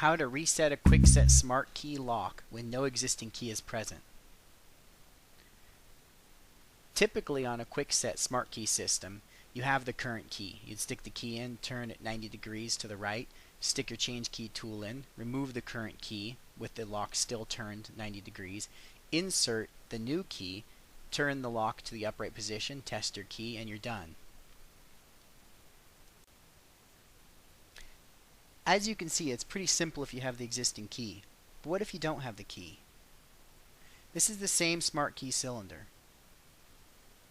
How to reset a Kwikset Smart Key lock when no existing key is present. Typically on a Kwikset Smart Key system, you have the current key. You'd stick the key in, turn it 90 degrees to the right, stick your change key tool in, remove the current key with the lock still turned 90 degrees, insert the new key, turn the lock to the upright position, test your key, and you're done. As you can see, it's pretty simple if you have the existing key. But what if you don't have the key? This is the same Smart Key Cylinder.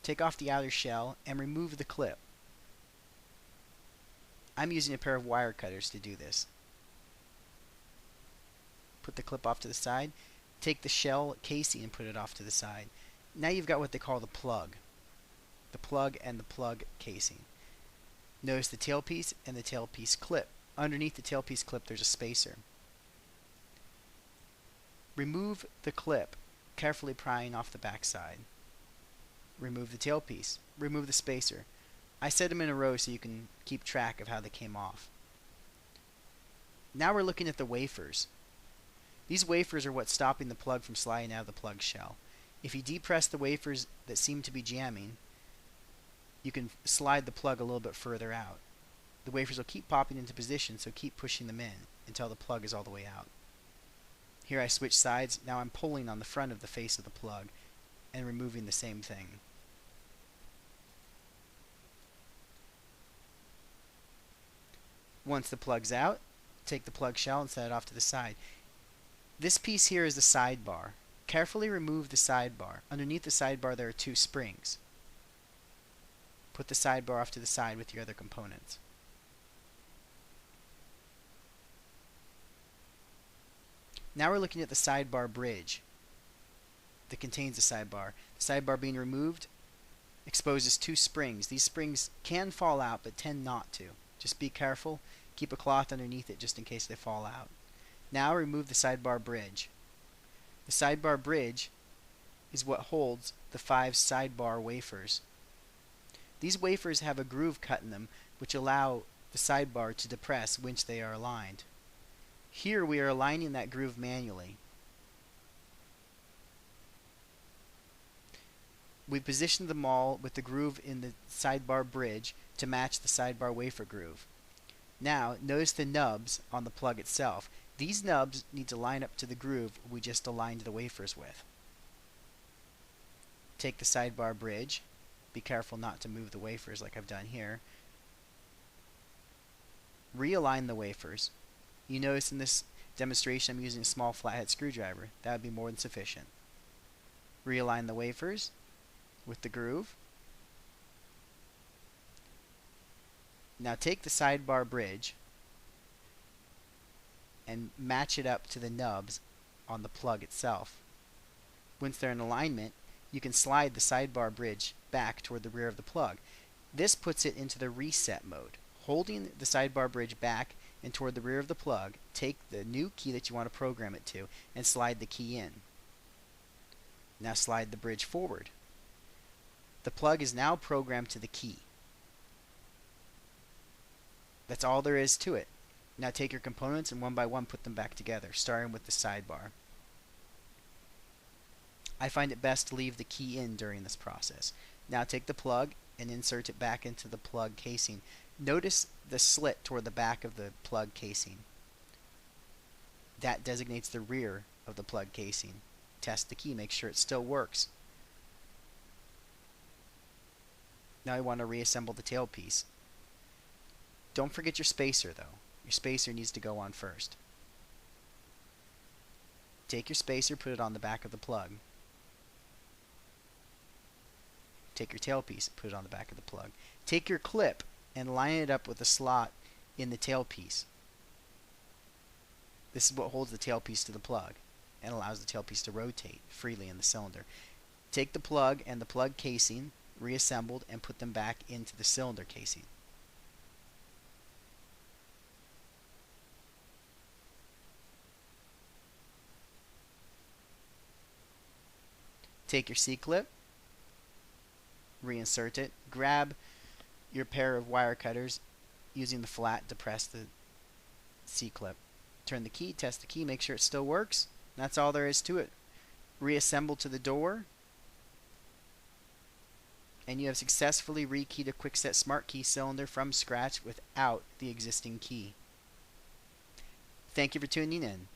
Take off the outer shell and remove the clip. I'm using a pair of wire cutters to do this. Put the clip off to the side. Take the shell casing and put it off to the side. Now you've got what they call the plug. The plug and the plug casing. Notice the tailpiece and the tailpiece clip. Underneath the tailpiece clip there's a spacer. Remove the clip, carefully prying off the back side. Remove the tailpiece. Remove the spacer. I set them in a row so you can keep track of how they came off. Now we're looking at the wafers. These wafers are what's stopping the plug from sliding out of the plug shell. If you depress the wafers that seem to be jamming, you can slide the plug a little bit further out. The wafers will keep popping into position, so keep pushing them in until the plug is all the way out. Here I switch sides. Now I'm pulling on the front of the face of the plug and removing the same thing. Once the plug's out, take the plug shell and set it off to the side. This piece here is the sidebar. Carefully remove the sidebar. Underneath the sidebar there are two springs. Put the sidebar off to the side with your other components. Now we're looking at the sidebar bridge that contains the sidebar. The sidebar being removed exposes two springs. These springs can fall out but tend not to. Just be careful. Keep a cloth underneath it just in case they fall out. Now remove the sidebar bridge. The sidebar bridge is what holds the 5 sidebar wafers. These wafers have a groove cut in them which allow the sidebar to depress once they are aligned. Here we are aligning that groove manually. We positioned them all with the groove in the sidebar bridge to match the sidebar wafer groove. Now notice the nubs on the plug itself. These nubs need to line up to the groove we just aligned the wafers with. Take the sidebar bridge. Be careful not to move the wafers like I've done here. Realign the wafers. You notice in this demonstration I'm using a small flathead screwdriver. That would be more than sufficient. Realign the wafers with the groove. Now take the sidebar bridge and match it up to the nubs on the plug itself. Once they're in alignment, you can slide the sidebar bridge back toward the rear of the plug. This puts it into the reset mode. Holding the sidebar bridge back and toward the rear of the plug, take the new key that you want to program it to and slide the key in. Now slide the bridge forward. The plug is now programmed to the key. That's all there is to it. Now take your components and one by one put them back together, starting with the sidebar. I find it best to leave the key in during this process. Now take the plug and insert it back into the plug casing. Notice the slit toward the back of the plug casing. That designates the rear of the plug casing. Test the key, make sure it still works. Now I want to reassemble the tailpiece. Don't forget your spacer though. Your spacer needs to go on first. Take your spacer, put it on the back of the plug. Take your tailpiece, put it on the back of the plug. Take your clip and line it up with the slot in the tailpiece. This is what holds the tailpiece to the plug and allows the tailpiece to rotate freely in the cylinder. Take the plug and the plug casing, reassembled, and put them back into the cylinder casing. Take your C-clip, reinsert it, grab your pair of wire cutters using the flat to press the C-clip. Turn the key, test the key, make sure it still works. That's all there is to it. Reassemble to the door, and you have successfully rekeyed a Kwikset Smart Key Cylinder from scratch without the existing key. Thank you for tuning in.